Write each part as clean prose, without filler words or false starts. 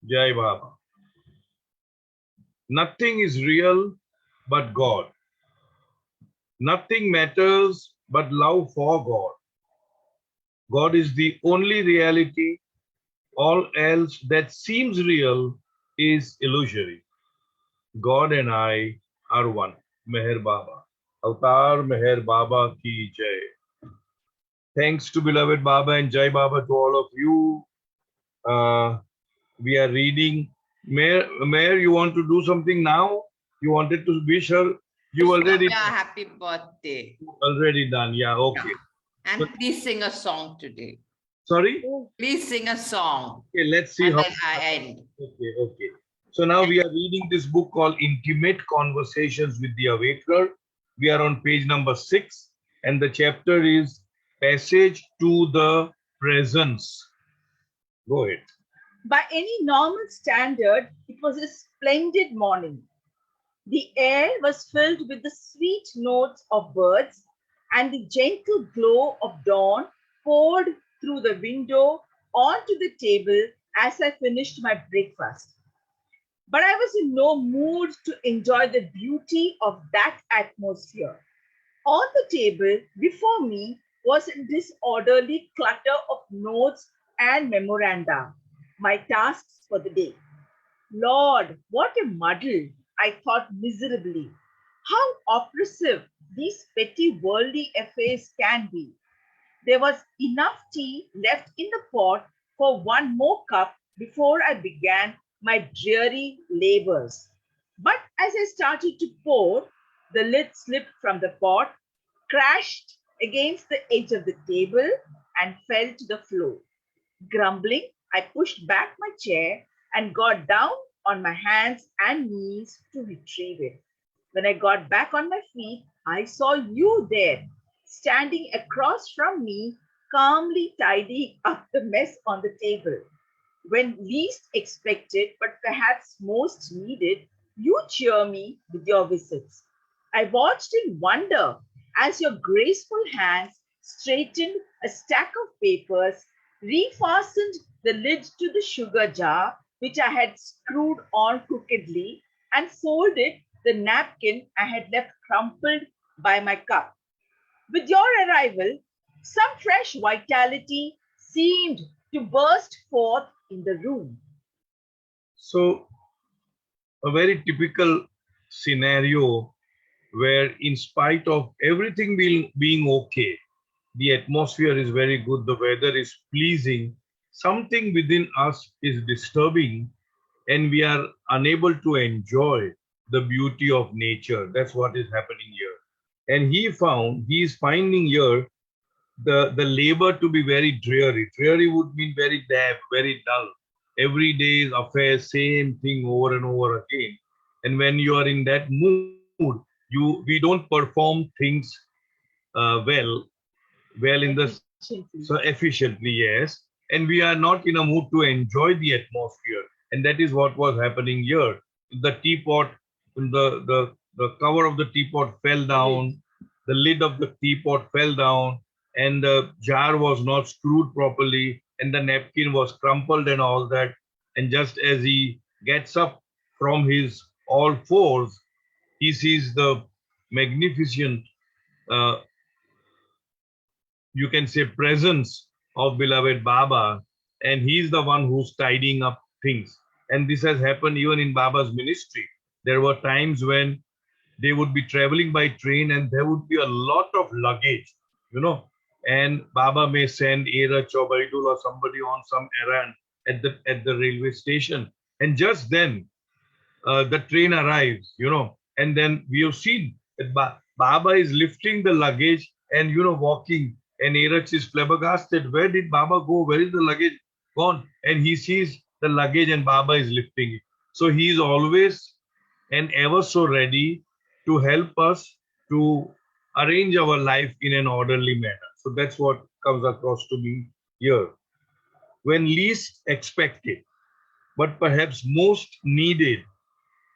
Jai Baba. Nothing is real but God. Nothing matters but love for God. God is the only reality. All else that seems real is illusory. God and I are one. Meher Baba. Avatar Meher Baba ki Jai. Thanks to beloved Baba and Jai Baba to all of you. We are reading. Meher, you want to do something now? You wanted to wish her. You already happy birthday. already done. Yeah, okay. Yeah. And please sing a song today. Sorry? Please sing a song. Okay, let's see And how. then I end. Okay. So now we are reading this book called Intimate Conversations with the Awakener. We are on page number 6, and the chapter is Passage to the Presence. Go ahead. By any normal standard, it was a splendid morning. The air was filled with the sweet notes of birds, and the gentle glow of dawn poured through the window onto the table as I finished my breakfast. But I was in no mood to enjoy the beauty of that atmosphere. On the table before me was a disorderly clutter of notes and memoranda, my tasks for the day. Lord, what a muddle, I thought miserably. How oppressive these petty worldly affairs can be. There was enough tea left in the pot for one more cup before I began my dreary labors. But as I started to pour, the lid slipped from the pot, crashed against the edge of the table, and fell to the floor. Grumbling, I pushed back my chair and got down on my hands and knees to retrieve it. When I got back on my feet, I saw you there, standing across from me, calmly tidying up the mess on the table. When least expected, but perhaps most needed, you cheer me with your visits. I watched in wonder as your graceful hands straightened a stack of papers, refastened the lid to the sugar jar, which I had screwed on crookedly, and folded the napkin I had left crumpled by my cup. With your arrival, some fresh vitality seemed to burst forth in the room. So, a very typical scenario where, in spite of everything being okay, the atmosphere is very good, the weather is pleasing, something within us is disturbing, and we are unable to enjoy the beauty of nature. That's what is happening here. And he is finding here the labor to be very dreary. Dreary would mean very damp, very dull. Every day's affair, same thing over and over again. And when you are in that mood, we don't perform things well in the so efficiently, yes. And we are not in a mood to enjoy the atmosphere. And that is what was happening here. The teapot, the cover of the teapot fell down, the lid of the teapot fell down, and the jar was not screwed properly, and the napkin was crumpled and all that. And just as he gets up from his all fours, he sees the magnificent uh, you can say presence of beloved Baba, and he's the one who's tidying up things. And this has happened even in Baba's ministry. There were times when they would be traveling by train and there would be a lot of luggage, and Baba may send Era Chobaidul or somebody on some errand at the railway station. And just then the train arrives, and then we have seen that Baba is lifting the luggage and, walking. And Erach is flabbergasted. Where did Baba go? Where is the luggage gone? And he sees the luggage and Baba is lifting it. So he is always and ever so ready to help us to arrange our life in an orderly manner. So that's what comes across to me here. When least expected, but perhaps most needed,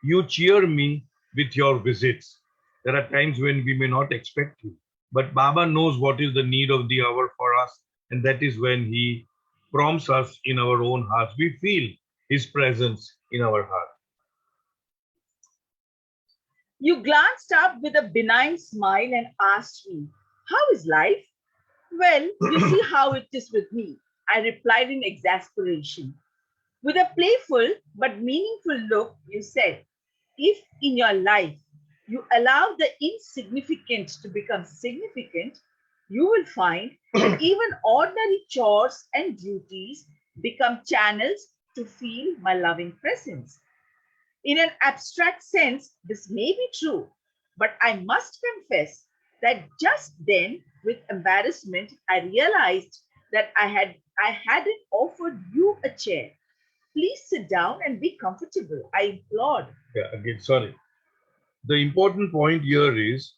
you cheer me with your visits. There are times when we may not expect you, but Baba knows what is the need of the hour for us, and that is when he prompts us in our own hearts. We feel his presence in our heart. You glanced up with a benign smile and asked me, "How is life?" "Well, you see how it is with me," I replied in exasperation. With a playful but meaningful look, you said, "If in your life you allow the insignificant to become significant, you will find that even ordinary chores and duties become channels to feel my loving presence. In an abstract sense, this may be true, but I must confess that just then, with embarrassment, I realized that I hadn't offered you a chair. "Please sit down and be comfortable," I implored. Yeah, again, sorry. The important point here is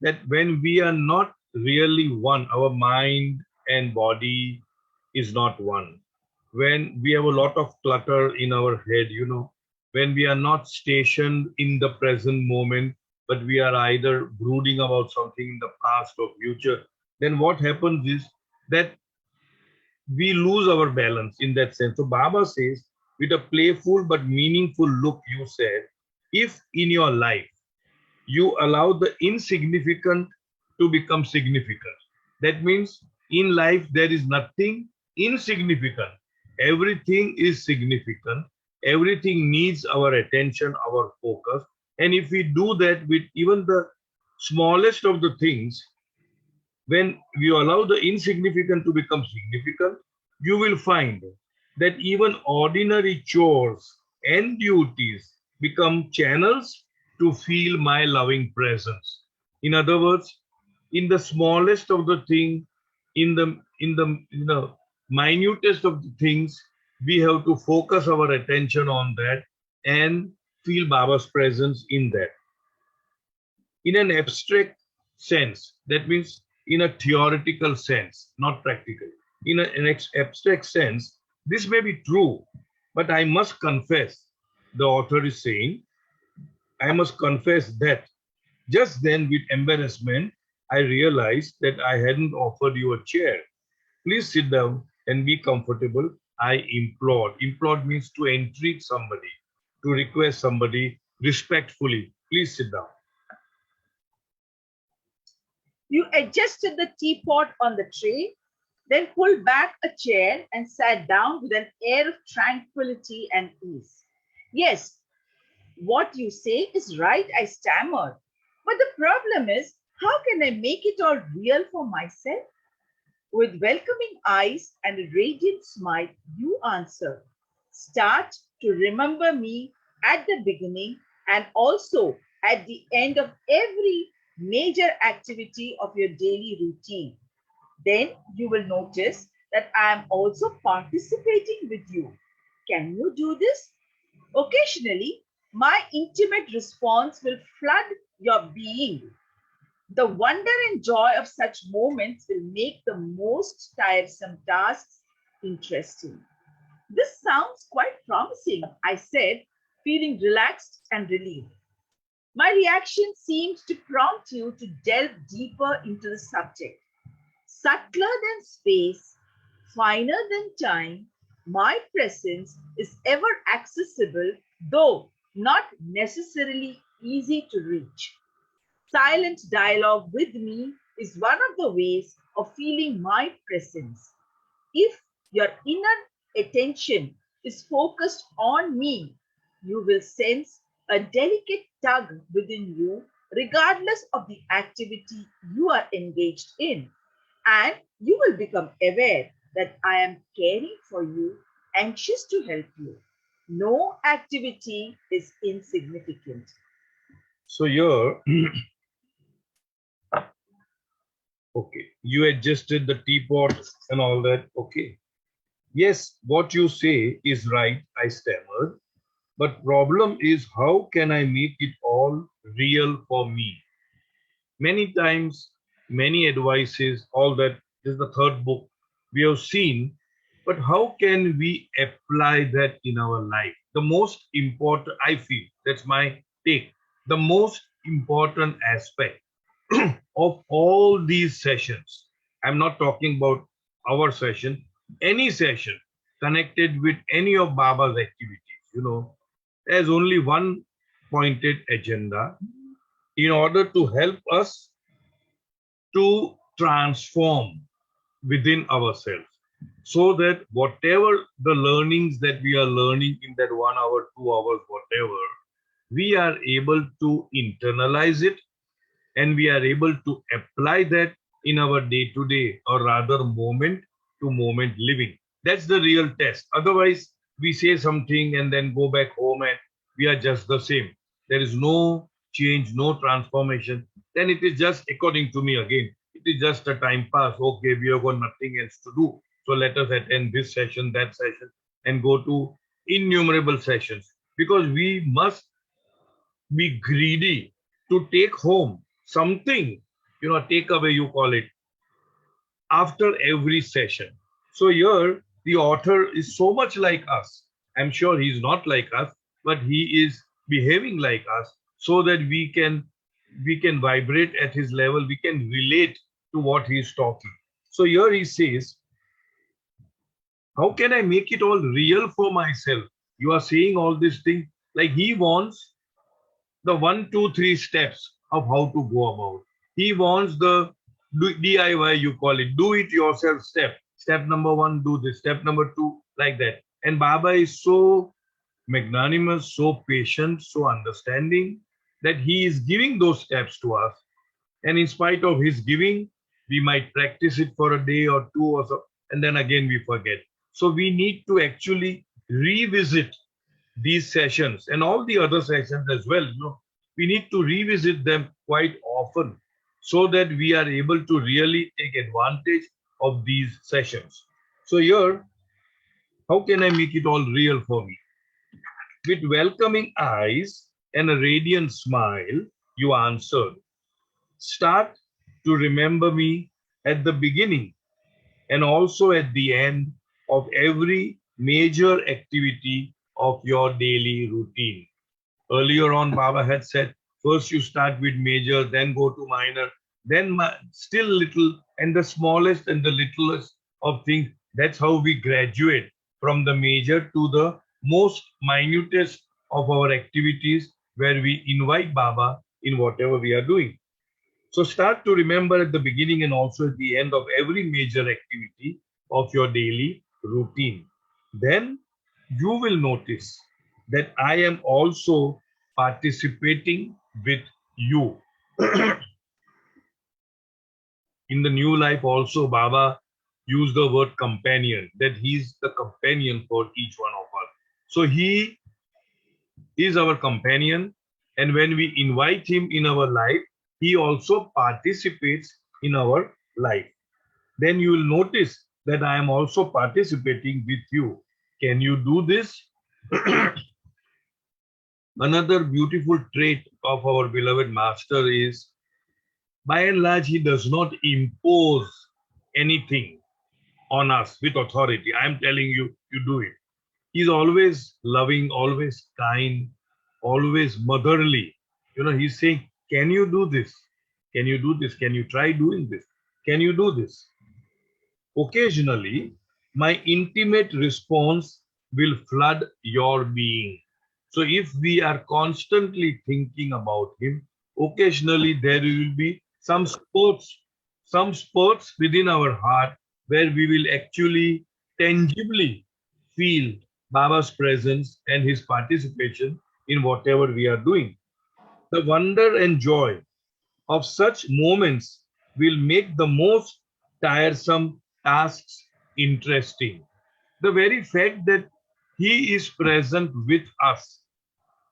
that when we are not really one, our mind and body is not one. When we have a lot of clutter in our head, when we are not stationed in the present moment, but we are either brooding about something in the past or future, then what happens is that we lose our balance in that sense. So Baba says, with a playful but meaningful look, you said, if in your life you allow the insignificant to become significant. That means in life there is nothing insignificant. Everything is significant. Everything needs our attention, our focus. And if we do that with even the smallest of the things, when you allow the insignificant to become significant, you will find that even ordinary chores and duties become channels to feel my loving presence. In other words, in the smallest of the thing, in the minutest of the things, we have to focus our attention on that and feel Baba's presence in that. In an abstract sense, that means in a theoretical sense, not practical. In an abstract sense, this may be true, but I must confess, the author is saying, I must confess that just then, with embarrassment, I realized that I hadn't offered you a chair. Please sit down and be comfortable, I implored. Implored means to entreat somebody, to request somebody respectfully. Please sit down. You adjusted the teapot on the tray, then pulled back a chair and sat down with an air of tranquility and ease. "Yes, what you say is right," I stammered. "But the problem is, how can I make it all real for myself?" With welcoming eyes and a radiant smile, you answer, "Start to remember me at the beginning and also at the end of every major activity of your daily routine. Then you will notice that I am also participating with you. Can you do this?" Occasionally, my intimate response will flood your being. The wonder and joy of such moments will make the most tiresome tasks interesting. "This sounds quite promising," I said, feeling relaxed and relieved. My reaction seemed to prompt you to delve deeper into the subject. Subtler than space, finer than time, my presence is ever accessible, though not necessarily easy to reach. Silent dialogue with me is one of the ways of feeling my presence. If your inner attention is focused on me, you will sense a delicate tug within you, regardless of the activity you are engaged in. And you will become aware that I am caring for you, anxious to help you. No activity is insignificant. So here, okay, you adjusted the teapot and all that. Okay. Yes, what you say is right, I stammered. But problem is, how can I make it all real for me? Many times, many advices, all that. This is the third book we have seen. But how can we apply that in our life? The most important, I feel, that's my take. The most important aspect of all these sessions, I'm not talking about our session, any session, connected with any of Baba's activities. There's only one pointed agenda in order to help us to transform within ourselves, so that whatever the learnings that we are learning in that 1 hour, 2 hours, whatever, we are able to internalize it, and we are able to apply that in our day to day, or rather moment to moment living. That's the real test. Otherwise, we say something and then go back home and we are just the same. There is no change, no transformation. Then it is just, according to me again, it is just a time pass. Okay, we have got nothing else to do. So let us attend this session, that session, and go to innumerable sessions, because we must be greedy to take home something, take away, you call it, after every session. So here, the author is so much like us. I'm sure he's not like us, but he is behaving like us, so that we can vibrate at his level, we can relate to what he's talking. So here he says, how can I make it all real for myself? You are saying all these things, like he wants the 1, 2, 3 steps of how to go about. He wants the DIY, you call it, do it yourself step. Step number 1, do this. Step number 2, like that. And Baba is so magnanimous, so patient, so understanding, that he is giving those steps to us. And in spite of his giving, we might practice it for a day or two or so, and then again we forget. So we need to actually revisit these sessions and all the other sessions as well. We need to revisit them quite often, so that we are able to really take advantage of these sessions. So here, how can I make it all real for me? With welcoming eyes and a radiant smile, you answered, start to remember me at the beginning and also at the end of every major activity of your daily routine. Earlier on, Baba had said, first you start with major, then go to minor, then still little, and the smallest and the littlest of things. That's how we graduate from the major to the most minutest of our activities, where we invite Baba in whatever we are doing. So start to remember at the beginning and also at the end of every major activity of your daily routine. Then you will notice that I am also participating with you. In the new life also, Baba used the word companion, that he's the companion for each one of us. So he is our companion, and when we invite him in our life, he also participates in our life. Then you will notice that I am also participating with you. Can you do this? Another beautiful trait of our beloved master is, by and large, he does not impose anything on us with authority. I am telling you, you do it. He's always loving, always kind, always motherly. He's saying, can you do this? Can you do this? Can you try doing this? Can you do this? Occasionally, my intimate response will flood your being. So if we are constantly thinking about him, occasionally there will be some spurts within our heart, where we will actually tangibly feel Baba's presence and his participation in whatever we are doing. The wonder and joy of such moments will make the most tiresome tasks interesting. The very fact that he is present with us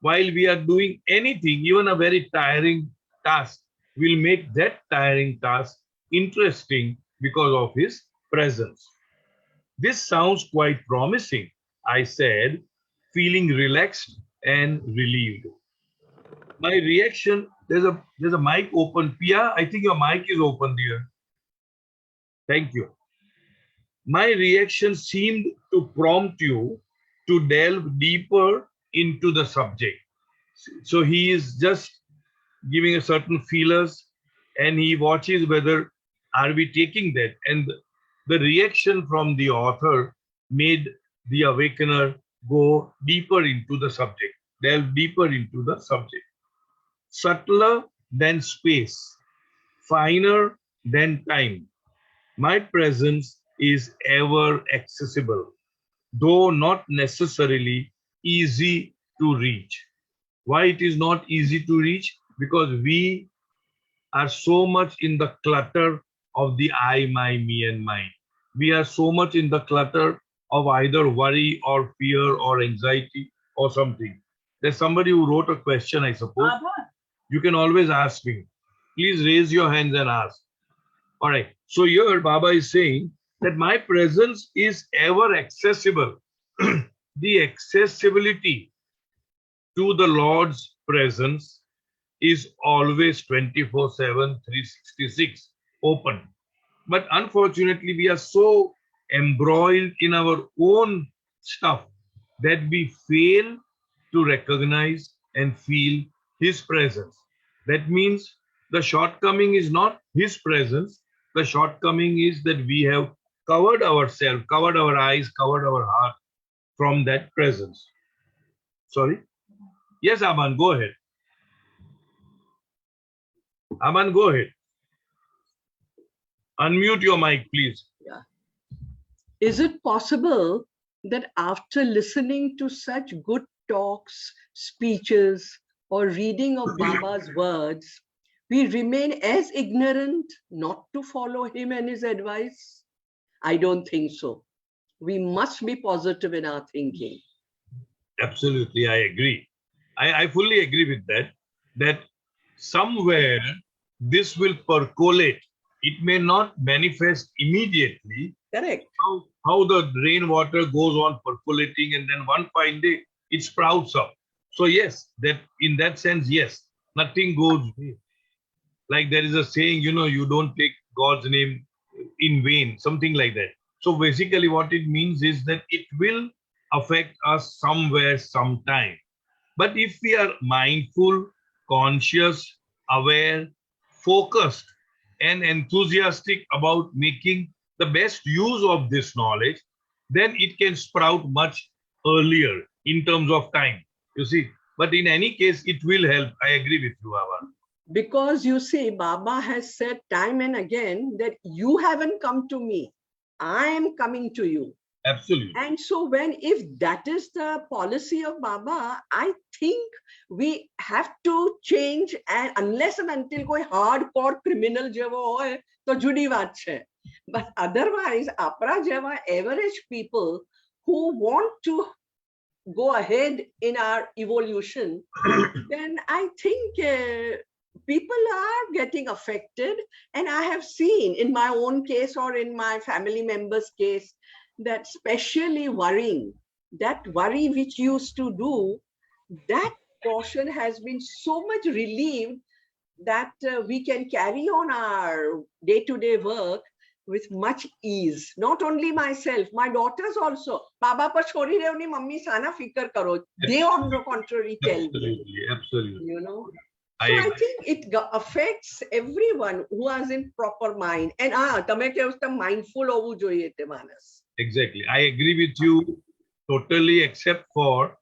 while we are doing anything, even a very tiring task, will make that tiring task interesting because of his presence. This sounds quite promising, I said, feeling relaxed and relieved. My reaction, there's a mic open. Pia, I think your mic is open, dear. Thank you. My reaction seemed to prompt you to delve deeper into the subject. So he is just giving a certain feelers, and he watches whether are we taking that. And the reaction from the author made the awakener go deeper into the subject, delve deeper into the subject. Subtler than space, finer than time. My presence is ever accessible, though not necessarily easy to reach. Why it is not easy to reach? Because we are so much in the clutter of the I, my, me, and mine. We are so much in the clutter of either worry or fear or anxiety or something. There's somebody who wrote a question, I suppose. You can always ask me. Please raise your hands and ask. All right. So here Baba is saying that my presence is ever accessible. The accessibility to the Lord's presence is always 24/7, 366 open. But unfortunately, we are so embroiled in our own stuff that we fail to recognize and feel His presence. That means the shortcoming is not His presence. The shortcoming is that we have covered ourselves, covered our eyes, covered our heart from that presence. Sorry? Yes, Aman, go ahead. Aman, go ahead. Unmute your mic, please. Yeah. Is it possible that after listening to such good talks, speeches, or reading of Baba's words, we remain as ignorant not to follow him and his advice? I don't think so. We must be positive in our thinking. Absolutely, I agree. I fully agree with that. That somewhere this will percolate. It may not manifest immediately. Correct. How the rainwater goes on percolating, and then one fine day it sprouts up. So yes, that in that sense, yes, nothing goes away. Like there is a saying, you don't take God's name in vain, something like that. So basically, what it means is that it will affect us somewhere, sometime. But if we are mindful, conscious, aware, focused, and enthusiastic about making the best use of this knowledge, then it can sprout much earlier in terms of time. You see, but in any case, it will help. I agree with you, Avan. Because you see, Baba has said time and again that you haven't come to me, I am coming to you. Absolutely. And so if that is the policy of Baba, I think we have to change, and unless and until koi hardcore criminal jevo hoy, to judi vaat chhe. But otherwise, apra jeva average people who want to go ahead in our evolution, then I think people are getting affected. And I have seen in my own case or in my family members' case, that especially worrying, that worry which used to do, that portion has been so much relieved that we can carry on our day-to-day work with much ease. Not only myself, my daughters also. Baba pa chori rehoni, mummy sana fikar karo. They on the contrary tell me. Absolutely. You know. So I think it affects everyone who is in proper mind. And tame ke usta mindful hovu જોઈએ te manas. Exactly. I agree with you totally, except for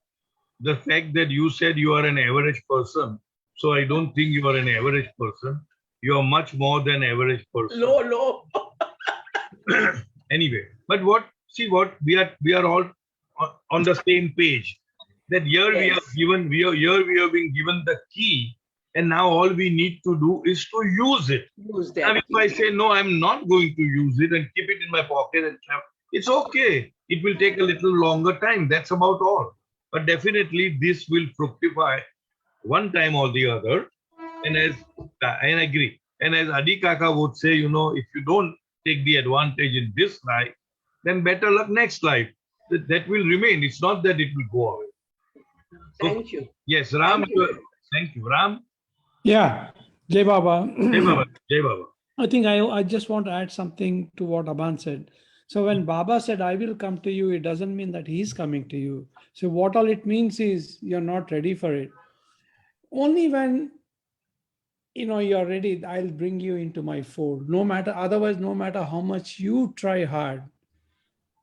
the fact that you said you are an average person. So I don't think you are an average person. You are much more than average person. Low. Anyway, but we are all on the same page. That here Yes. we have been given the key, and now all we need to do is to use it. Use that. Now, if I say no, I'm not going to use it and keep it in my pocket and it's okay. It will take a little longer time. That's about all. But definitely this will fructify one time or the other. And I agree. And as Adi Kaka would say, if you don't take the advantage in this life, then better luck next life. That will remain. It's not that it will go away. Thank you. Yes, Ram. Thank you, Ram. Yeah, Jai Baba. Jai Baba. Jai Baba. I think I just want to add something to what Aban said. So when Baba said, I will come to you, it doesn't mean that he's coming to you. So what all it means is you're not ready for it. Only when you're ready, I'll bring you into my fold. No matter, otherwise, no matter how much you try hard,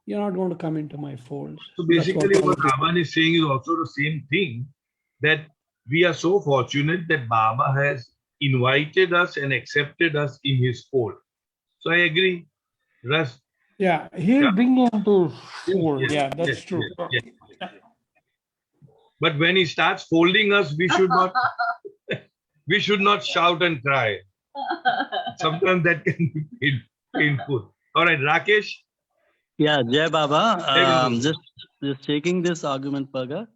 you're not going to come into my fold. So That's basically what what Aban is saying is also the same thing, that we are so fortunate that Baba has invited us and accepted us in his fold. So I agree. Russ, yeah, he'll yeah. bring you into Yes, fold. yes, Yeah, that's yes, true. yes, yes. But when he starts folding us, we should not shout and cry. Sometimes that can be painful. All right, Rakesh. Yeah, Jai Baba. Jai Guru. Just taking this argument further.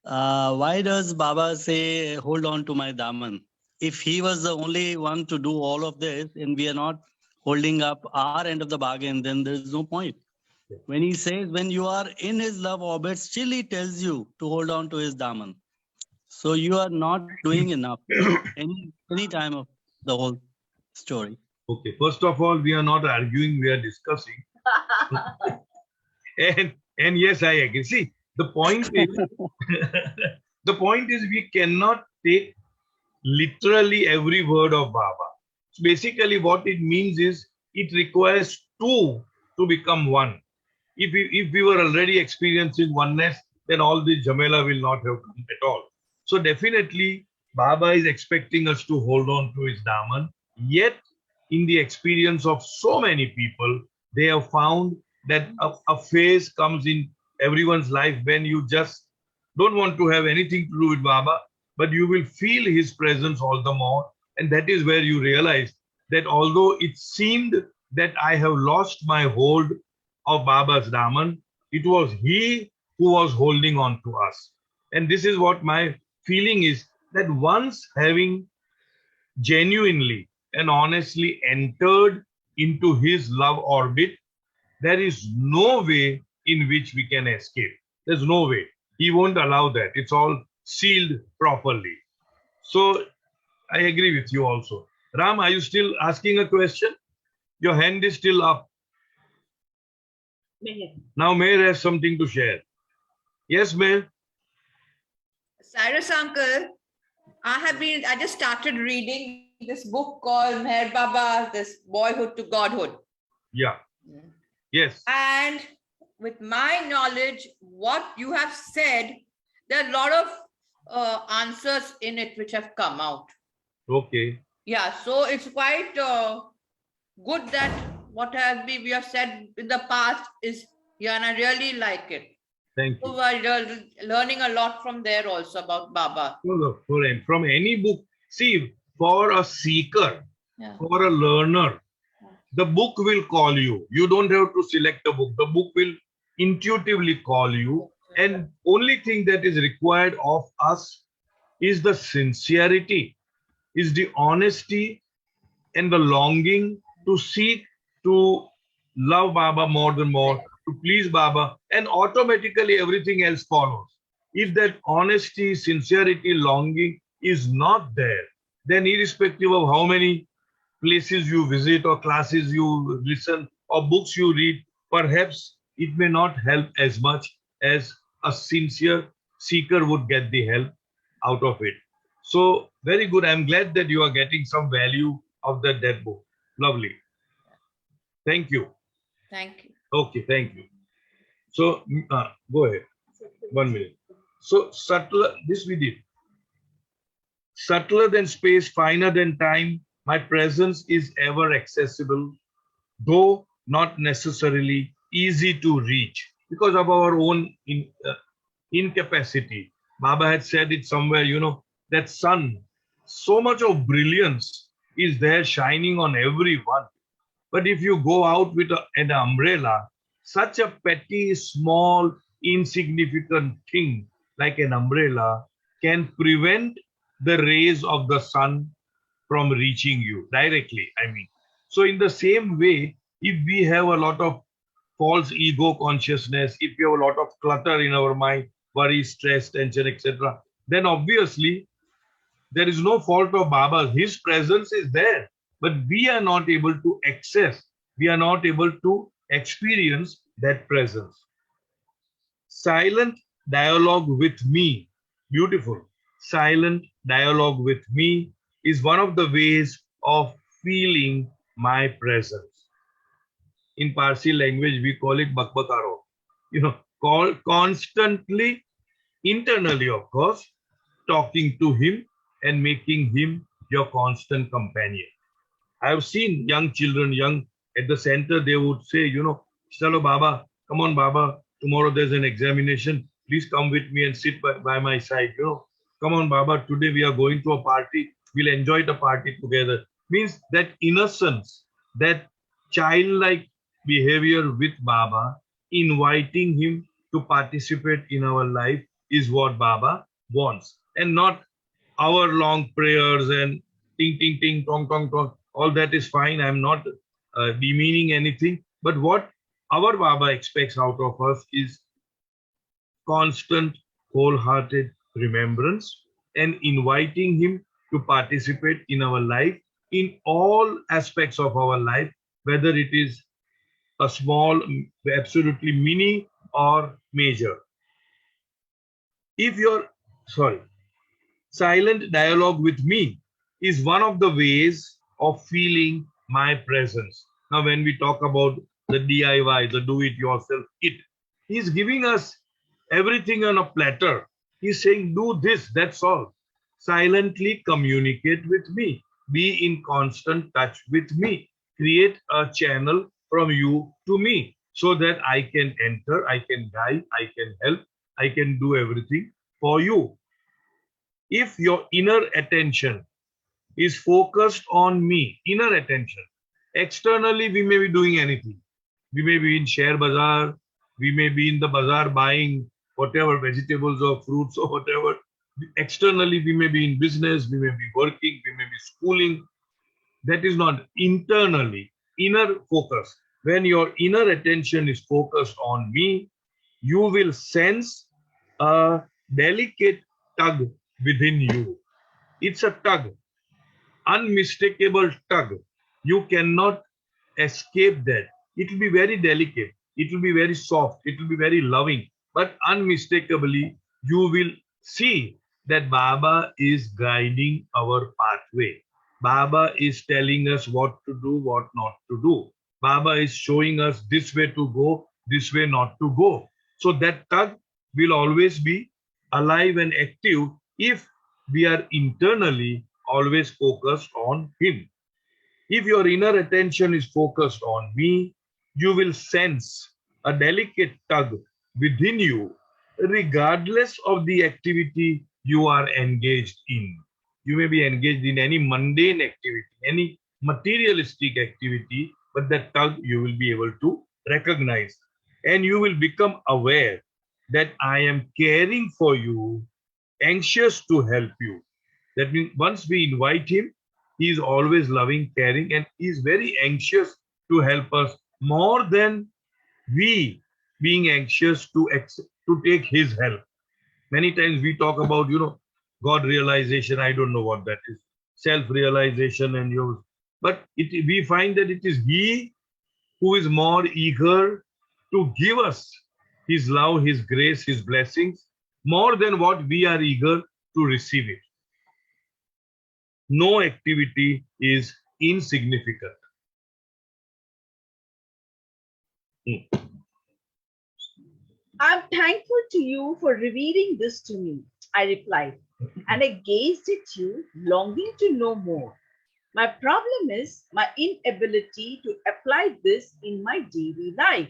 Why does Baba say, hold on to my Daman? If he was the only one to do all of this and we are not holding up our end of the bargain, then there's no point. When he says, when you are in his love orbit, still he tells you to hold on to his Daman. So you are not doing enough any time of the whole story. Okay, first of all, we are not arguing, we are discussing. And yes, I agree. See, the point is the point is we cannot take literally every word of Baba. So basically, what it means is it requires two to become one. If we were already experiencing oneness, then all this Jamela will not have come at all. So definitely, Baba is expecting us to hold on to his Daman. Yet, in the experience of so many people, they have found that a phase comes in everyone's life when you just don't want to have anything to do with Baba, but you will feel his presence all the more. And that is where you realize that although it seemed that I have lost my hold of Baba's Daman, it was he who was holding on to us. And this is what my feeling is, that once having genuinely and honestly entered into his love orbit, there is no way in which we can escape. There's no way. He won't allow that. It's all sealed properly. So I agree with you also. Ram, are you still asking a question? Your hand is still up. Now Meher has something to share. Yes, Meher? Cyrus uncle, I just started reading this book called Meher Baba, this Boyhood to Godhood. Yeah. Yes. And with my knowledge, what you have said, there are a lot of answers in it which have come out. Okay. Yeah, so it's quite good that what has been we have said in the past is, yeah, and I really like it. Thank So you. we're learning a lot from there also about Baba. From any book, see, for a seeker, Yeah. for a learner, the book will call you. You don't have to select a book. The book will intuitively call you. And only thing that is required of us is the sincerity, is the honesty and the longing to seek to love Baba more than more, to please Baba, and automatically everything else follows. If that honesty, sincerity, longing is not there, then irrespective of how many places you visit or classes you listen or books you read, perhaps it may not help as much as a sincere seeker would get the help out of it. So very good. I'm glad that you are getting some value of that book. Lovely. Thank you. Thank you. Okay, thank you. So go ahead. 1 minute. So subtler, this we did. Subtler than space, finer than time, my presence is ever accessible, though not necessarily easy to reach because of our own incapacity. Baba had said it somewhere, that sun, so much of brilliance is there shining on everyone. But if you go out with an umbrella, such a petty, small, insignificant thing like an umbrella can prevent the rays of the sun from reaching you directly. I mean, so in the same way, if we have a lot of false ego consciousness, if we have a lot of clutter in our mind, worry, stress, tension, etc., then obviously there is no fault of Baba's. His presence is there, but we are not able to access, we are not able to experience that presence. Silent dialogue with me, beautiful. Silent dialogue with me is one of the ways of feeling my presence. In Parsi language, we call it bakbakaro. Call constantly, internally, of course, talking to him and making him your constant companion. I have seen young children, young at the center, they would say, Chalo Baba, come on, Baba, tomorrow there's an examination. Please come with me and sit by my side. Come on, Baba, today we are going to a party. We'll enjoy the party together. Means that innocence, that childlike behavior with Baba, inviting him to participate in our life is what Baba wants, and not hour long prayers and ting ting ting tong tong tong. All that is fine. I'm not demeaning anything, but what our Baba expects out of us is constant wholehearted remembrance and inviting him to participate in our life, in all aspects of our life, whether it is a small, absolutely mini or major. If you're sorry Silent dialogue with me is one of the ways of feeling my presence. Now, when we talk about the DIY, the do it yourself kit, he's giving us everything on a platter. He's saying, do this, that's all. Silently communicate with me. Be in constant touch with me. Create a channel from you to me so that I can enter, I can guide, I can help, I can do everything for you. If your inner attention is focused on me, inner attention, externally we may be doing anything. We may be in share bazaar, we may be in the bazaar buying whatever vegetables or fruits or whatever. Externally we may be in business, we may be working, we may be schooling. That is not internally, inner focus. When your inner attention is focused on me, you will sense a delicate tug within you. It's a tug, unmistakable tug. You cannot escape that. It will be very delicate. It will be very soft. It will be very loving. But unmistakably, you will see that Baba is guiding our pathway. Baba is telling us what to do, what not to do. Baba is showing us this way to go, this way not to go. So that tug will always be alive and active if we are internally always focused on Him. If your inner attention is focused on me, you will sense a delicate tug within you, regardless of the activity you are engaged in. You may be engaged in any mundane activity, any materialistic activity, but that tug you will be able to recognize. And you will become aware that I am caring for you, anxious to help you. That means once we invite him, he is always loving, caring, and he is very anxious to help us more than we being anxious to take his help. Many times we talk about, God realization. I don't know what that is. Self-realization and yours. But we find that it is he who is more eager to give us his love, his grace, his blessings, more than what we are eager to receive it. No activity is insignificant. I'm thankful to you for revealing this to me, I replied, and I gazed at you, longing to know more. My problem is my inability to apply this in my daily life.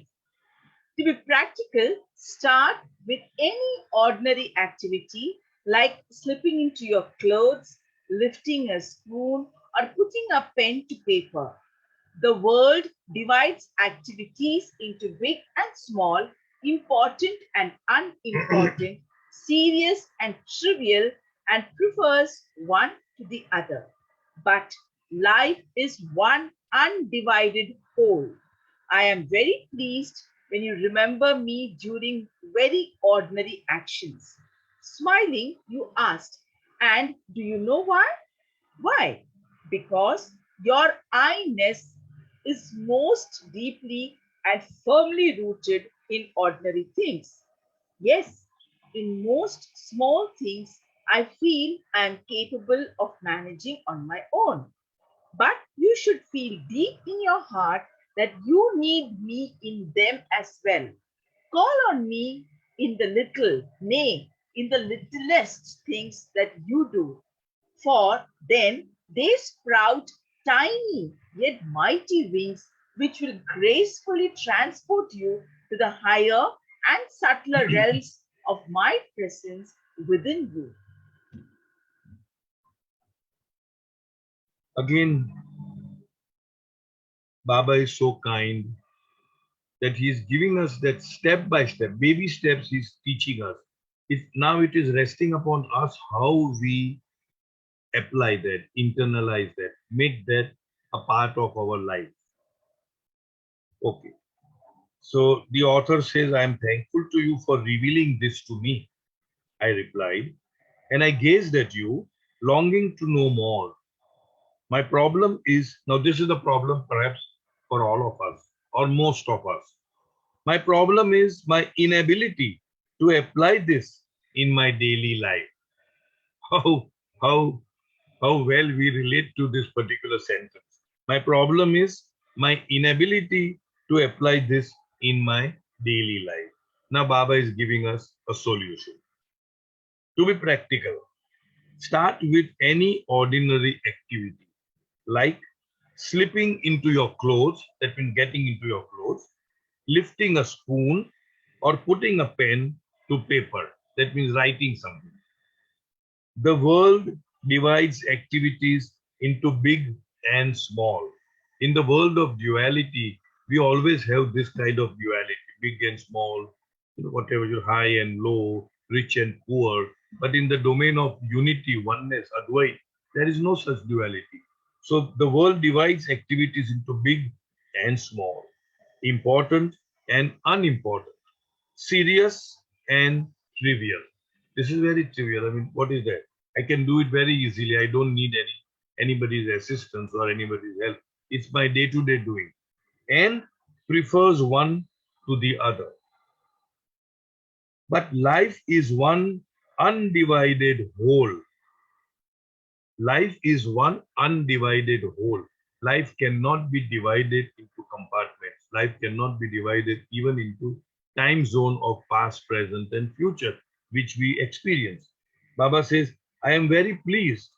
To be practical, start with any ordinary activity like slipping into your clothes, lifting a spoon, or putting a pen to paper. The world divides activities into big and small, important and unimportant, serious and trivial, and prefers one to the other. But life is one undivided whole. I am very pleased when you remember me during very ordinary actions. Smiling, you asked, and do you know why? Why? Because your I-ness is most deeply and firmly rooted in ordinary things. Yes, in most small things, I feel I am capable of managing on my own. But you should feel deep in your heart that you need me in them as well. Call on me in the little, nay, in the littlest things that you do, for then they sprout tiny yet mighty wings which will gracefully transport you to the higher and subtler realms of my presence within you. Again, Baba is so kind that he is giving us that step by step, baby steps he's teaching us. Now it is resting upon us how we apply that, internalize that, make that a part of our life. Okay. So the author says, I am thankful to you for revealing this to me. I replied, and I gazed at you, longing to know more. My problem is, now this is the problem perhaps for all of us, or most of us. My problem is my inability to apply this in my daily life. How, how, how well we relate to this particular sentence. My problem is my inability to apply this in my daily life. Now Baba is giving us a solution. To be practical, start with any ordinary activity like slipping into your clothes, that means getting into your clothes, lifting a spoon, or putting a pen to paper, that means writing something. The world divides activities into big and small. In the world of duality, we always have this kind of duality, big and small, whatever, you're high and low, rich and poor. But in the domain of unity, oneness, Advait, there is no such duality. So the world divides activities into big and small, important and unimportant, serious and trivial. This is very trivial. I mean, what is that? I can do it very easily. I don't need anybody's assistance or anybody's help. It's my day-to-day doing. And prefers one to the other. But life is one undivided whole. Life is one undivided whole. Life cannot be divided into compartments. Life cannot be divided even into time zone of past, present, and future, which we experience. Baba says, I am very pleased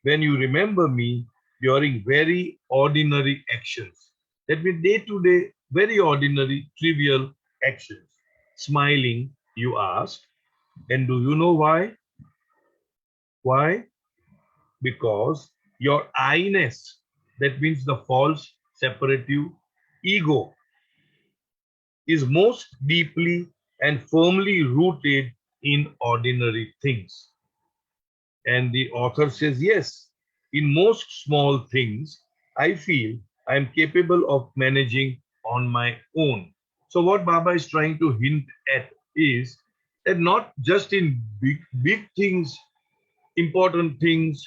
when you remember me during very ordinary actions. That means day to day, very ordinary, trivial actions. Smiling, you ask, and do you know why? Why? Because your I-ness, that means the false separative ego, is most deeply and firmly rooted in ordinary things. And the author says, yes, in most small things, I feel I am capable of managing on my own. So what Baba is trying to hint at is that not just in big things, important things,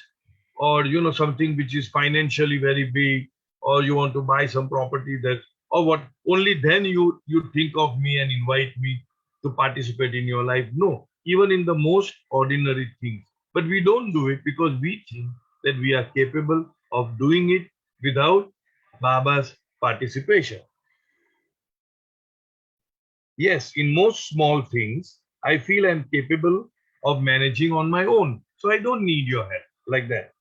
or something which is financially very big, or you want to buy some property, that or what, only then you think of me and invite me to participate in your life. No, even in the most ordinary things. But we don't do it because we think that we are capable of doing it without Baba's participation. Yes, in most small things, I feel I'm capable of managing on my own. So I don't need your help like that.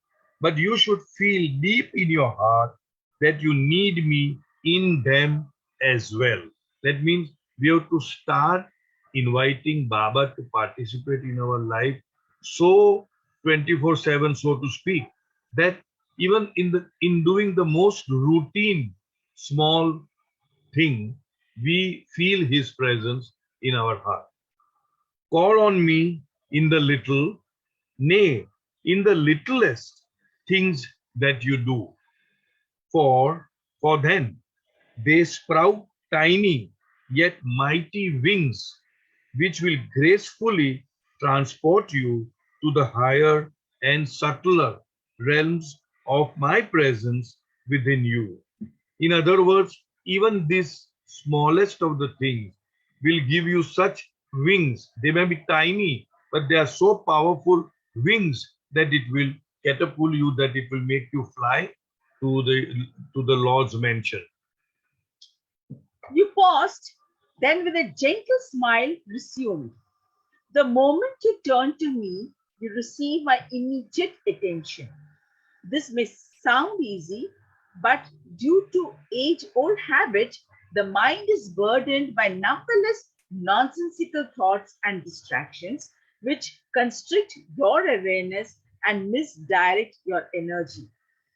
But you should feel deep in your heart that you need me in them as well. That means we have to start inviting Baba to participate in our life so 24/7, so to speak, that even in doing the most routine small thing, we feel his presence in our heart. Call on me in the little, nay, in the littlest things that you do. For then they sprout tiny yet mighty wings, which will gracefully transport you to the higher and subtler realms of my presence within you. In other words, even this smallest of the things will give you such wings. They may be tiny, but they are so powerful wings that it will catapult you, that it will make you fly to the Lord's mansion. You paused, then with a gentle smile resumed. The moment you turn to me, you receive my immediate attention. This may sound easy, but due to age old habit, the mind is burdened by numberless nonsensical thoughts and distractions which constrict your awareness and misdirect your energy.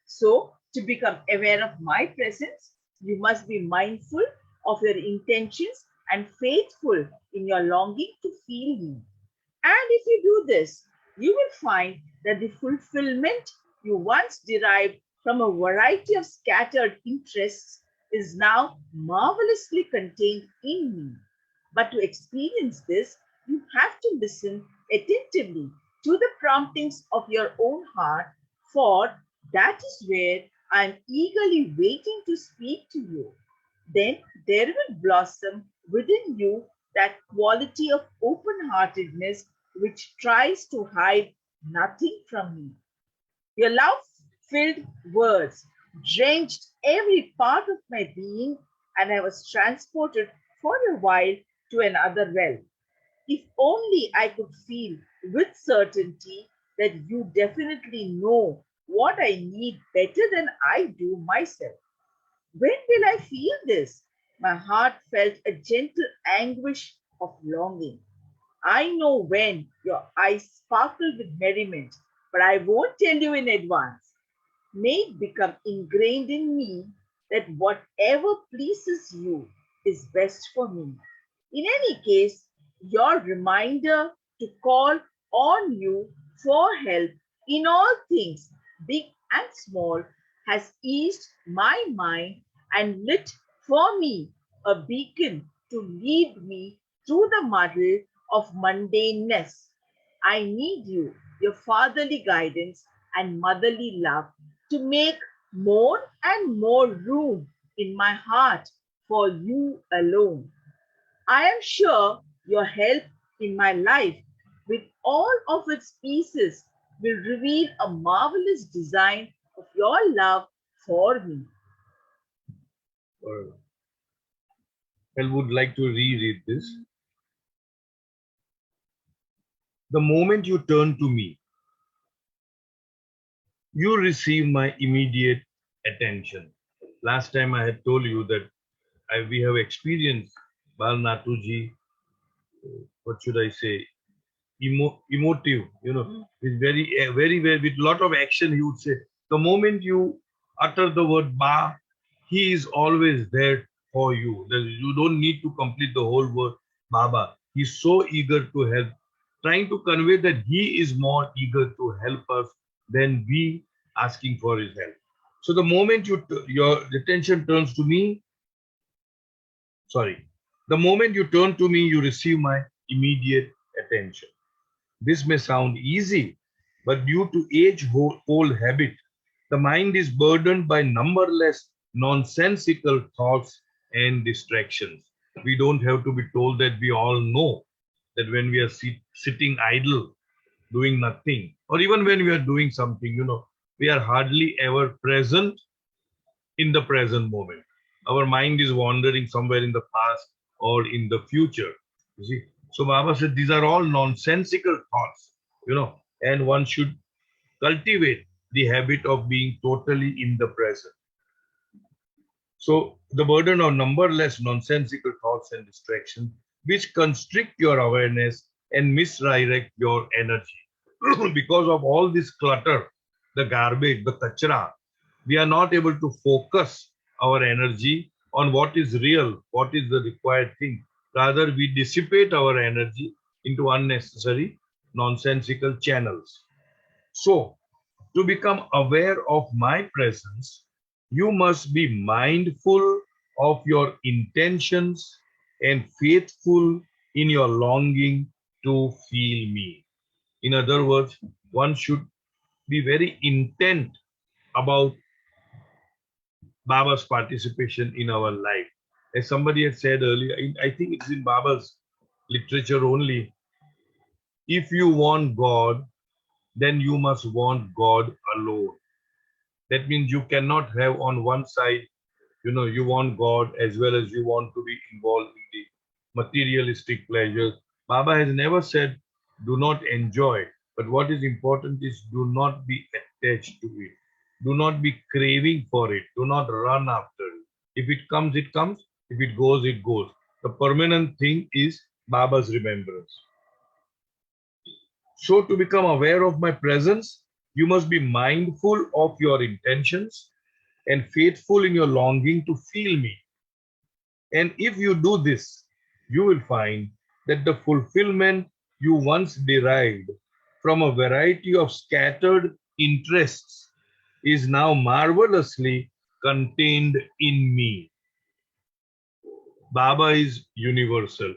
So, to become aware of my presence, you must be mindful of your intentions and faithful in your longing to feel me. And if you do this, you will find that the fulfillment you once derived from a variety of scattered interests is now marvelously contained in me. But to experience this, you have to listen attentively to the promptings of your own heart, for that is where I am eagerly waiting to speak to you. Then there will blossom within you that quality of open heartedness which tries to hide nothing from me. Your love filled words drenched every part of my being, and I was transported for a while to another realm. If only I could feel with certainty that you definitely know what I need better than I do myself. When will I feel this? My heart felt a gentle anguish of longing. I know when your eyes sparkle with merriment, but I won't tell you in advance. May it become ingrained in me that whatever pleases you is best for me. In any case, your reminder to call on you for help in all things, big and small, has eased my mind and lit for me a beacon to lead me through the muddle of mundaneness. I need you, your fatherly guidance and motherly love, to make more and more room in my heart for you alone. I am sure your help in my life, with all of its pieces, will reveal a marvelous design of your love for me. Or I would like to reread this. The moment you turn to me, you receive my immediate attention. Last time I had told you that we have experienced Bal Natu ji, what should I say, emotive, with very, with lot of action, he would say. The moment you utter the word Ba, he is always there for you. You don't need to complete the whole word Baba. He's so eager to help, trying to convey that he is more eager to help us than we asking for his help. So the moment your attention turns to me, the moment you turn to me, you receive my immediate attention. This may sound easy, but due to age-old habit, the mind is burdened by numberless nonsensical thoughts and distractions. We don't have to be told that. We all know that when we are sitting idle, doing nothing, or even when we are doing something, we are hardly ever present in the present moment. Our mind is wandering somewhere in the past or in the future. You see, so Baba said these are all nonsensical thoughts, and one should cultivate the habit of being totally in the present. So the burden of numberless nonsensical thoughts and distractions which constrict your awareness and misdirect your energy. Because of all this clutter, the garbage, the kachra, we are not able to focus our energy on what is real, what is the required thing. Rather, we dissipate our energy into unnecessary, nonsensical channels. So, to become aware of my presence, you must be mindful of your intentions and faithful in your longing to feel me. In other words, one should be very intent about Baba's participation in our life. As somebody had said earlier, I think it's in Baba's literature only. If you want God, then you must want God alone. That means you cannot have on one side, you want God as well as you want to be involved in the materialistic pleasures. Baba has never said, do not enjoy. But what is important is do not be attached to it. Do not be craving for it. Do not run after it. If it comes, it comes. If it goes, it goes. The permanent thing is Baba's remembrance. So to become aware of my presence, you must be mindful of your intentions and faithful in your longing to feel me. And if you do this, you will find that the fulfillment you once derived from a variety of scattered interests is now marvelously contained in me. Baba is universal.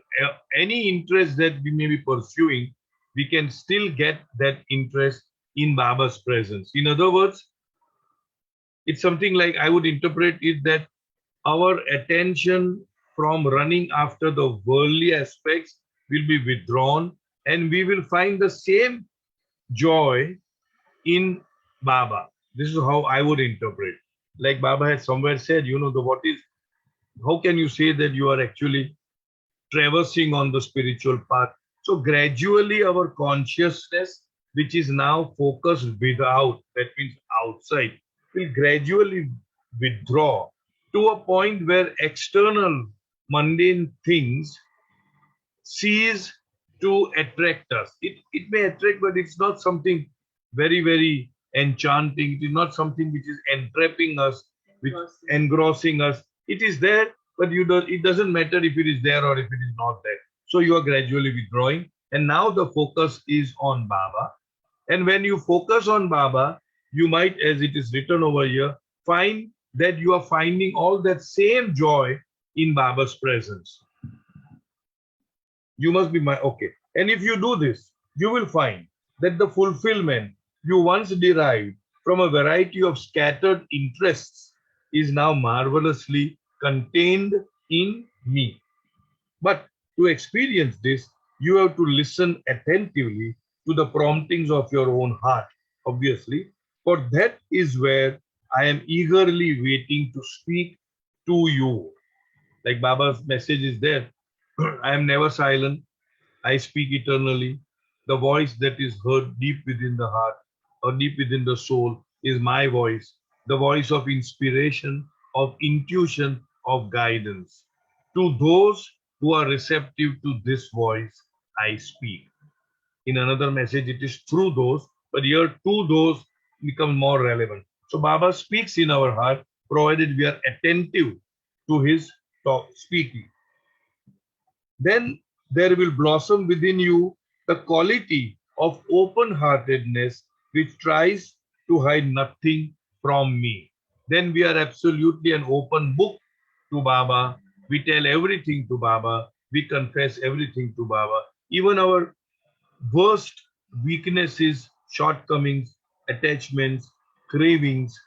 Any interest that we may be pursuing, we can still get that interest in Baba's presence. In other words, it's something like I would interpret it that our attention from running after the worldly aspects will be withdrawn, and we will find the same joy in Baba. This is how I would interpret. Like Baba has somewhere said, how can you say that you are actually traversing on the spiritual path? So gradually our consciousness, which is now focused without, that means outside, will gradually withdraw to a point where external mundane things cease to attract us. It may attract, but it's not something very, very enchanting. It is not something which is entrapping us, which engrossing us. It is there, but it doesn't matter if it is there or if it is not there. So you are gradually withdrawing. And now the focus is on Baba. And when you focus on Baba, you might, as it is written over here, find that you are finding all that same joy in Baba's presence. You must be okay. And if you do this, you will find that the fulfillment you once derived from a variety of scattered interests is now marvelously contained in me. But to experience this, you have to listen attentively to the promptings of your own heart, obviously, for that is where I am eagerly waiting to speak to you. Like Baba's message is there. I am never silent. I speak eternally. The voice that is heard deep within the heart or deep within the soul is my voice. The voice of inspiration, of intuition, of guidance. To those who are receptive to this voice, I speak. In another message, it is through those, but here to those become more relevant. So Baba speaks in our heart, provided we are attentive to his speaking. Then there will blossom within you the quality of open-heartedness which tries to hide nothing from me. Then we are absolutely an open book to Baba. We tell everything to Baba. We confess everything to Baba. Even our worst weaknesses, shortcomings, attachments, cravings,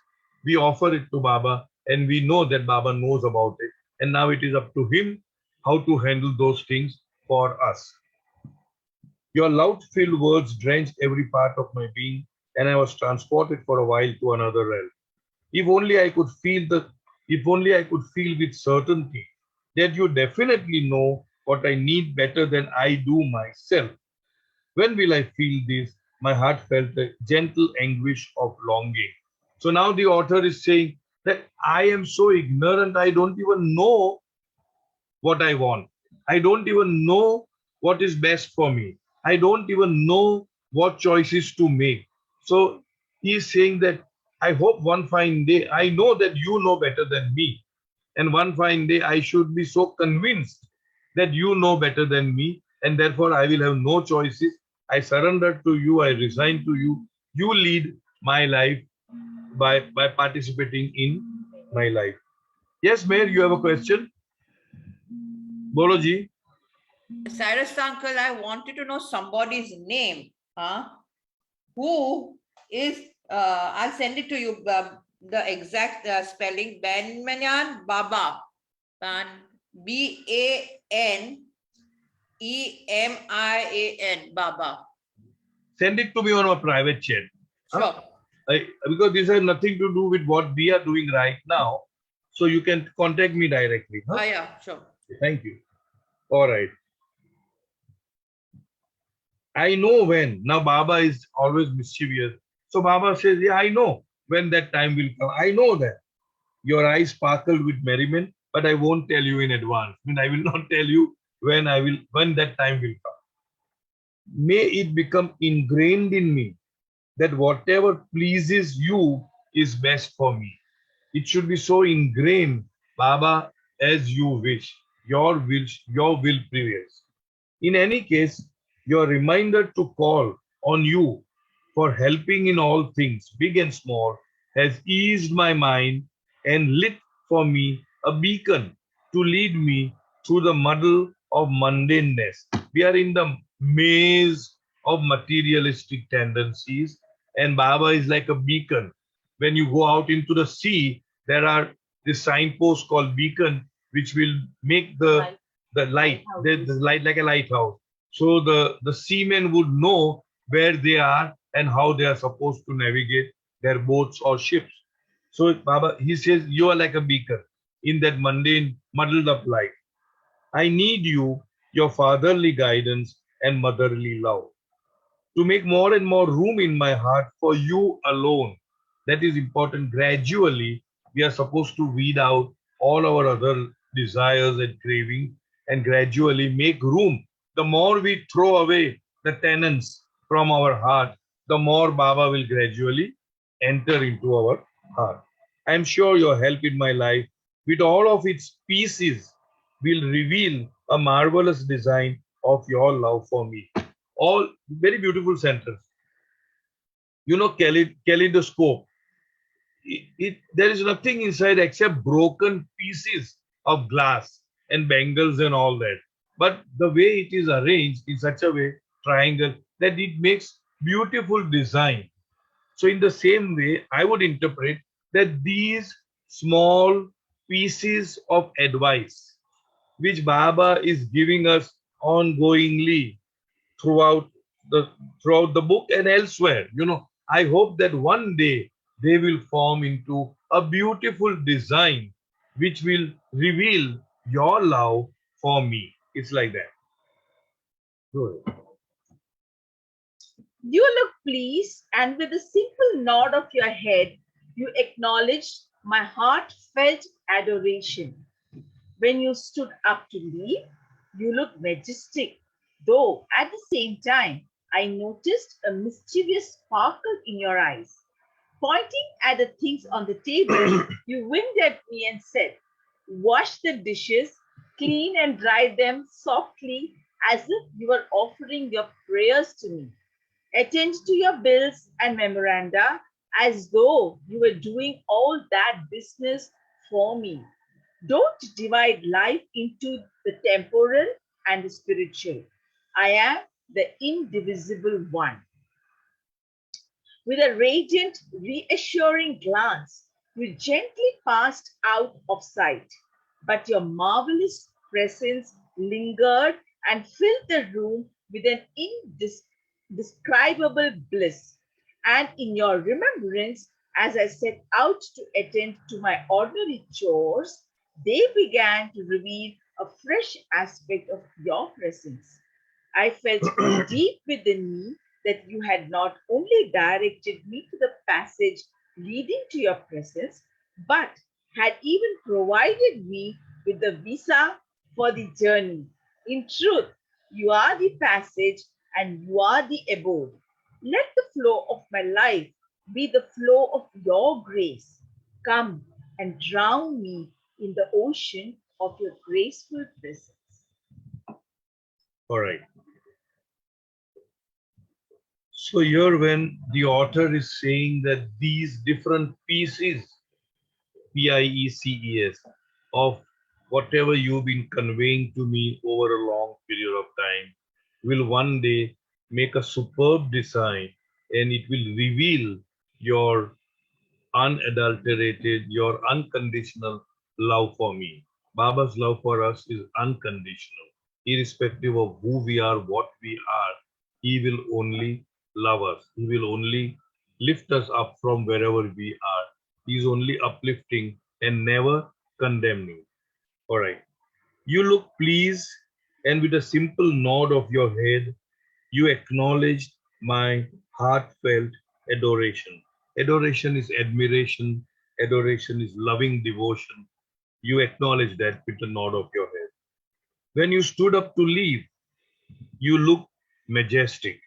we offer it to Baba, and we know that Baba knows about it. And now it is up to him how to handle those things for us. Your love-filled words drenched every part of my being, and I was transported for a while to another realm. If only I could feel with certainty that you definitely know what I need better than I do myself. When will I feel this? My heart felt a gentle anguish of longing. So now the author is saying that I am so ignorant, I don't even know what I want. I don't even know what is best for me. I don't even know what choices to make. So he is saying that I hope one fine day, I know that you know better than me. And one fine day, I should be so convinced that you know better than me, and therefore I will have no choices. I surrender to you, I resign to you. You lead my life by participating in my life. Yes, Mayor, you have a question? Bolo ji. Cyrus uncle, I wanted to know somebody's name. Who is, I'll send it to you, the exact spelling, Banyan Baba. B-A-N-E-M-I-A-N, Baba. Send it to me on a private chat. Sure. Because this has nothing to do with what we are doing right now. So you can contact me directly. Oh, yeah, sure. Thank you. All right. I know when. Now Baba is always mischievous. So Baba says, yeah, I know when that time will come. I know that. Your eyes sparkled with merriment, but I won't tell you in advance. I mean, I will not tell you when that time will come. May it become ingrained in me that whatever pleases you is best for me. It should be so ingrained, Baba, as you wish. Your will prevails. In any case, your reminder to call on you for helping in all things, big and small, has eased my mind and lit for me a beacon to lead me through the muddle of mundaneness. We are in the maze of materialistic tendencies, and Baba is like a beacon. When you go out into the sea, there are this signpost called beacon, which will make the light, the light like a lighthouse. So the seamen would know where they are and how they are supposed to navigate their boats or ships. So Baba, he says, you are like a beacon in that mundane, muddled up life. I need you, your fatherly guidance and motherly love, to make more and more room in my heart for you alone. That is important. Gradually, we are supposed to weed out all our other desires and cravings and gradually make room. The more we throw away the tenants from our heart, the more Baba will gradually enter into our heart. I am sure your help in my life, with all of its pieces, will reveal a marvelous design of your love for me. All very beautiful sentence. You know, kaleidoscope. There is nothing inside except broken pieces of glass and bangles and all that. But the way it is arranged in such a way, triangle, that it makes beautiful design. So in the same way, I would interpret that these small pieces of advice, which Baba is giving us ongoingly, throughout the throughout the book and elsewhere. I hope that one day they will form into a beautiful design which will reveal your love for me. It's like that. Good. You look pleased, and with a simple nod of your head, you acknowledged my heartfelt adoration. When you stood up to leave, you looked majestic, though at the same time, I noticed a mischievous sparkle in your eyes. Pointing at the things on the table, you winked at me and said, wash the dishes, clean and dry them softly as if you were offering your prayers to me. Attend to your bills and memoranda as though you were doing all that business for me. Don't divide life into the temporal and the spiritual. I am the indivisible one. With a radiant, reassuring glance, you gently passed out of sight, but your marvelous presence lingered and filled the room with an indescribable bliss. And in your remembrance, as I set out to attend to my ordinary chores, they began to reveal a fresh aspect of your presence. I felt deep within me that you had not only directed me to the passage leading to your presence, but had even provided me with the visa for the journey. In truth, you are the passage and you are the abode. Let the flow of my life be the flow of your grace. Come and drown me in the ocean of your graceful presence. All right. So here when the author is saying that these different pieces, PIECES, of whatever you've been conveying to me over a long period of time will one day make a superb design, and it will reveal your unadulterated, your unconditional love for me. Baba's love for us is unconditional. Irrespective of who we are, what we are, He will only love us. He will only lift us up from wherever we are. He is only uplifting and never condemning. All right. You look pleased, and with a simple nod of your head, you acknowledged my heartfelt adoration. Adoration is admiration, adoration is loving devotion. You acknowledge that with a nod of your head. When you stood up to leave, you looked majestic,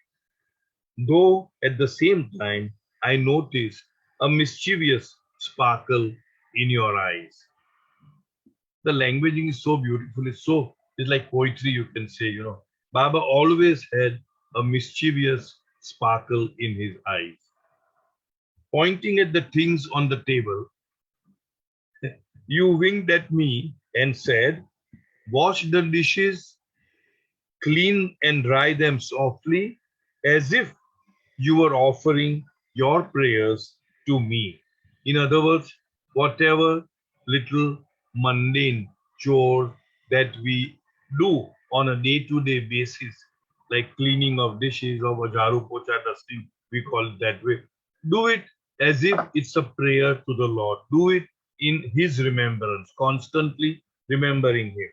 though at the same time I noticed a mischievous sparkle in your eyes. The languaging is so beautiful. It's like poetry, you can say, Baba always had a mischievous sparkle in his eyes. Pointing at the things on the table, you winked at me and said, wash the dishes, clean and dry them softly, as if you were offering your prayers to me. In other words, whatever little mundane chore that we do on a day-to-day basis, like cleaning of dishes or jharu pocha dusting, we call it that way. Do it as if it's a prayer to the Lord. Do it in His remembrance, constantly remembering Him.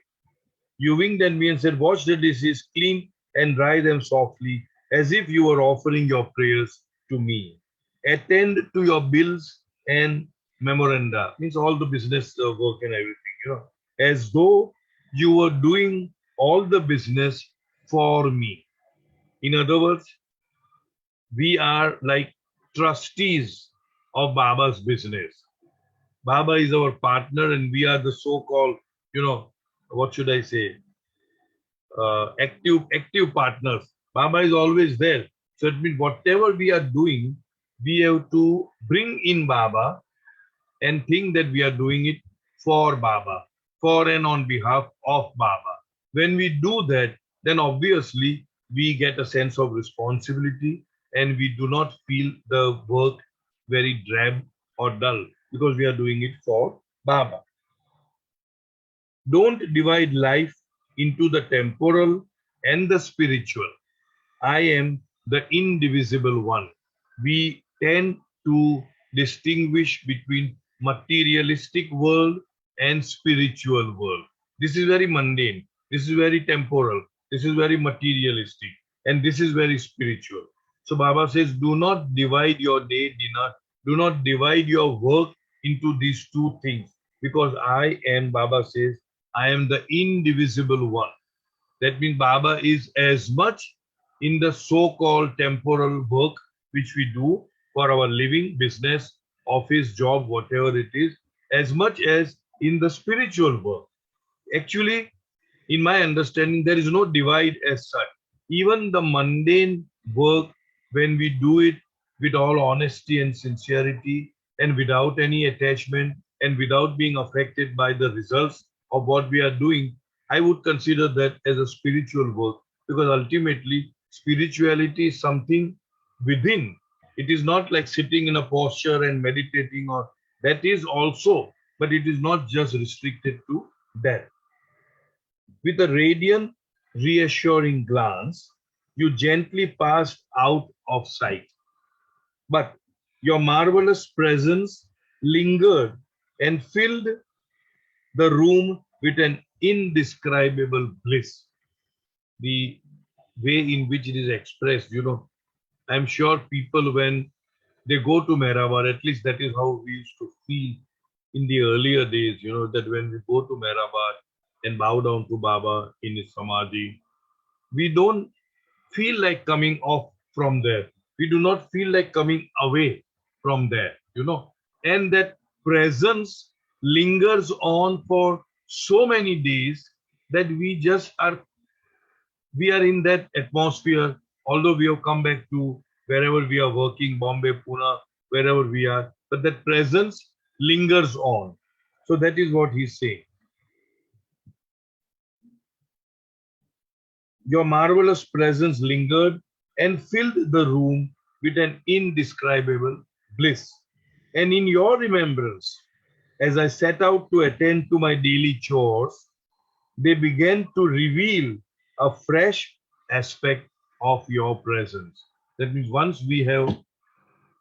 You winked at me and said, wash the dishes, clean and dry them softly, as if you were offering your prayers to me. Attend to your bills and memoranda, means all the business work and everything, as though you were doing all the business for me. In other words, we are like trustees of Baba's business. Baba is our partner and we are the so-called, what should I say, active partners. Baba is always there. So it means whatever we are doing, we have to bring in Baba and think that we are doing it for Baba, for and on behalf of Baba. When we do that, then obviously we get a sense of responsibility and we do not feel the work very drab or dull because we are doing it for Baba. Don't divide life into the temporal and the spiritual. I am the indivisible one. We tend to distinguish between materialistic world and spiritual world. This is very mundane. This is very temporal. This is very materialistic. And this is very spiritual. So Baba says, do not divide your day, do not divide your work into these two things. Because I am, Baba says, I am the indivisible one. That means Baba is as much in the so-called temporal work which we do for our living, business, office, job, whatever it is, as much as in the spiritual work. Actually, in my understanding, there is no divide as such. Even the mundane work, when we do it with all honesty and sincerity and without any attachment and without being affected by the results of what we are doing, I would consider that as a spiritual work because ultimately spirituality is something within. It is not like sitting in a posture and meditating, or that is also, but it is not just restricted to that. With a radiant, reassuring glance, you gently passed out of sight. But your marvelous presence lingered and filled the room with an indescribable bliss. The way in which it is expressed, I'm sure people, when they go to Mehrabad, at least that is how we used to feel in the earlier days, that when we go to Mehrabad and bow down to Baba in his Samadhi, we don't feel like coming off from there. We do not feel like coming away from there, and that presence lingers on for so many days that we are in that atmosphere, although we have come back to wherever we are working, Bombay, Pune, wherever we are, but that presence lingers on. So that is what he's saying. Your marvelous presence lingered and filled the room with an indescribable bliss. And in your remembrance, as I set out to attend to my daily chores, they began to reveal a fresh aspect of your presence. That means once we have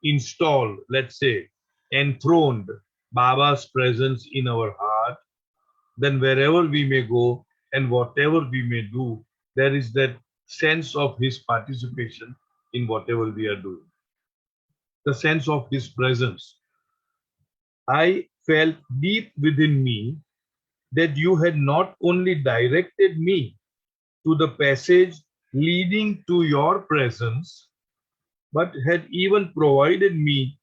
installed, let's say, enthroned Baba's presence in our heart, then wherever we may go, and whatever we may do, there is that sense of his participation in whatever we are doing, the sense of his presence. I felt deep within me that you had not only directed me to the passage leading to your presence, but had even provided me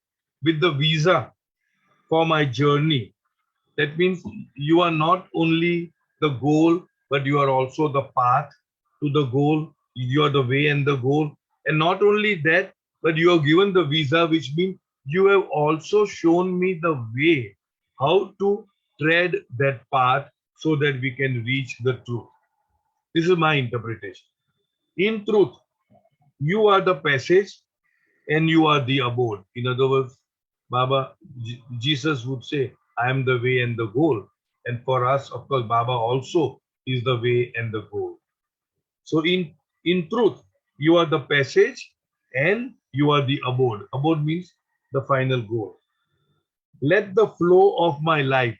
with the visa for my journey. That means you are not only the goal, but you are also the path to the goal. You are the way and the goal. And not only that, but you have given the visa, which means you have also shown me the way, how to tread that path so that we can reach the truth. This is my interpretation. In truth, you are the passage and you are the abode. In other words, Baba, Jesus would say, I am the way and the goal. And for us, of course, Baba also is the way and the goal. So in truth, you are the passage and you are the abode. Abode means the final goal. Let the flow of my life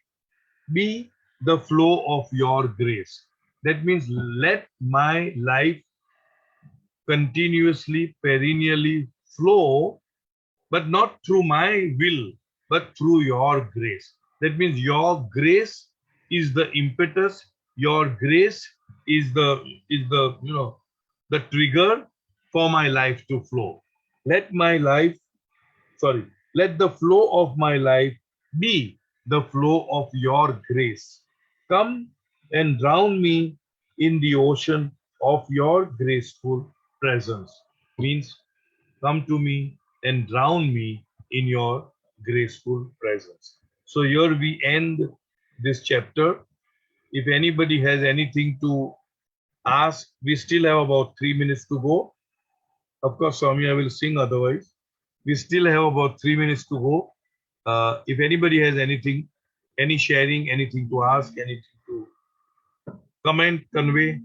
be the flow of your grace. That means let my life continuously, perennially flow, but not through my will, but through your grace. That means your grace is the impetus, your grace is the trigger for my life to flow. Let my life, let the flow of my life be the flow of your grace. Come and drown me in the ocean of your graceful presence. Means come to me and drown me in your graceful presence. So here we end this chapter. If anybody has anything to ask, we still have about 3 minutes to go. Of course, Swami, I will sing otherwise. We still have about 3 minutes to go. If anybody has anything, any sharing, anything to ask, anything to comment, convey,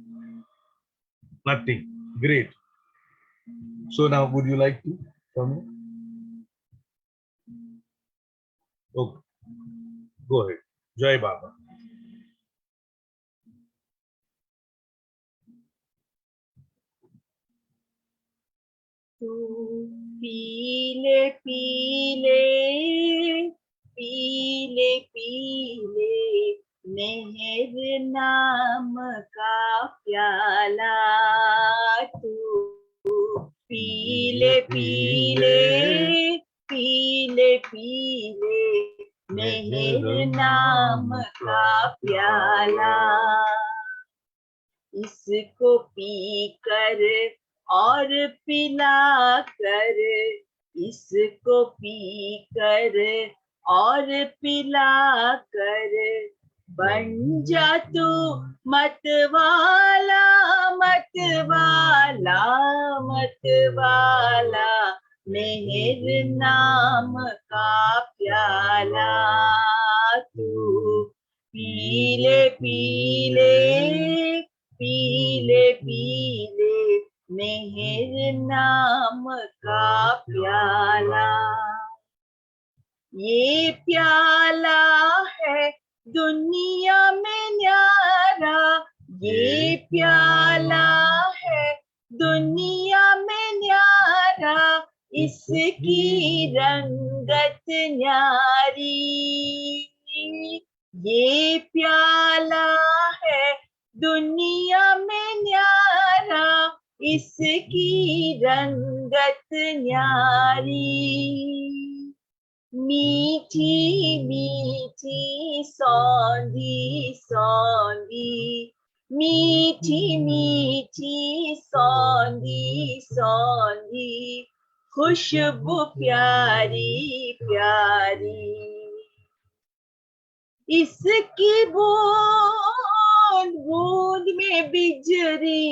nothing. Great. So now, would you like to, Swami? Okay, go ahead. Jai Baba. पीले पीले पीले पीले मेहर नाम का प्याला तू पीले पीले पीले पीले मेहर नाम का प्याला इसको पी कर और पिला कर इसको पी कर और पिला कर बन जा तू मतवाला मतवाला मतवाला मेहर नाम का प्याला तू पीले पीले पीले पीले मेहर नाम का प्याला ये प्याला है दुनिया में न्यारा ये प्याला है दुनिया में न्यारा इसकी रंगत न्यारी ये प्याला है दुनिया में न्यारा इसकी रंगत न्यारी मीठी मीठी सौंधी सौंधी मीठी मीठी सौंधी सौंधी खुशबू प्यारी प्यारी इसकी बूंद बूंद में बिजरी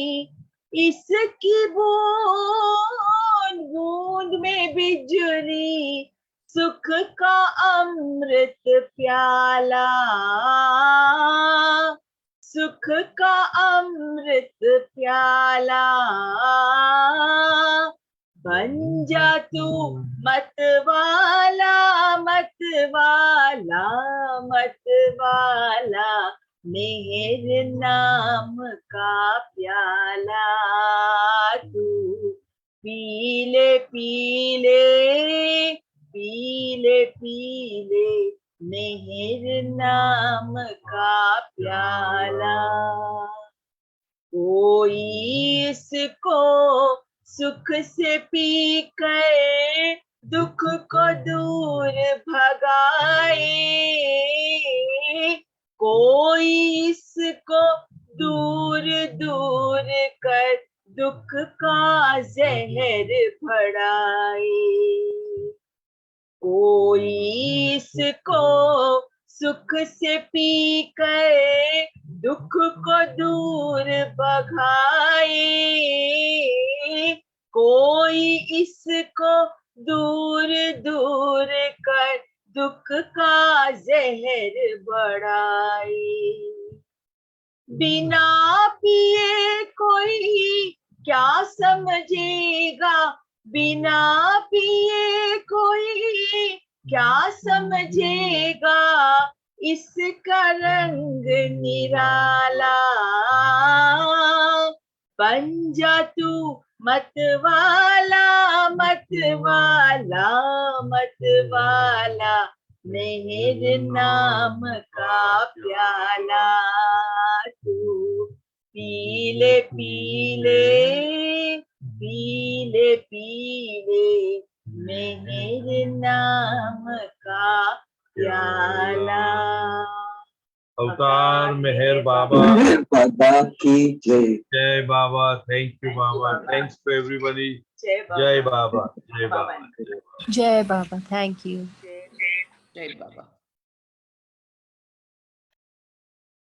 इसकी बूंद बूंद में बिजली सुख का अमृत प्याला सुख का अमृत प्याला बन जा तू मतवाला मतवाला मतवाला मेहर नाम का प्याला तू पीले पीले पीले पीले मेहर नाम का प्याला। कोई इसको सुख से पी कर दुख को दूर भगाए, कोई इसको दूर दूर कर दुख का जहर बढ़ाए। कोई इसको सुख से पी कर दुख को दूर भगाए, कोई इसको दूर दूर कर दुख का जहर बढ़ाए। बिना पिए कोई क्या समझेगा, बिना पिए कोई क्या समझेगा, इसका रंग निराला। बन जा तू मतवाला मतवाला मतवाला, मेहर नाम का प्याला तू पीले पीले पीले पीले मेहर नाम का प्याला। अवतार मेहर बाबा बाबा की जय। जय बाबा। थैंक यू बाबा। Thanks to everybody. जय जय बाबा। जय बाबा। Jai Baba. Thank you. Jai Baba.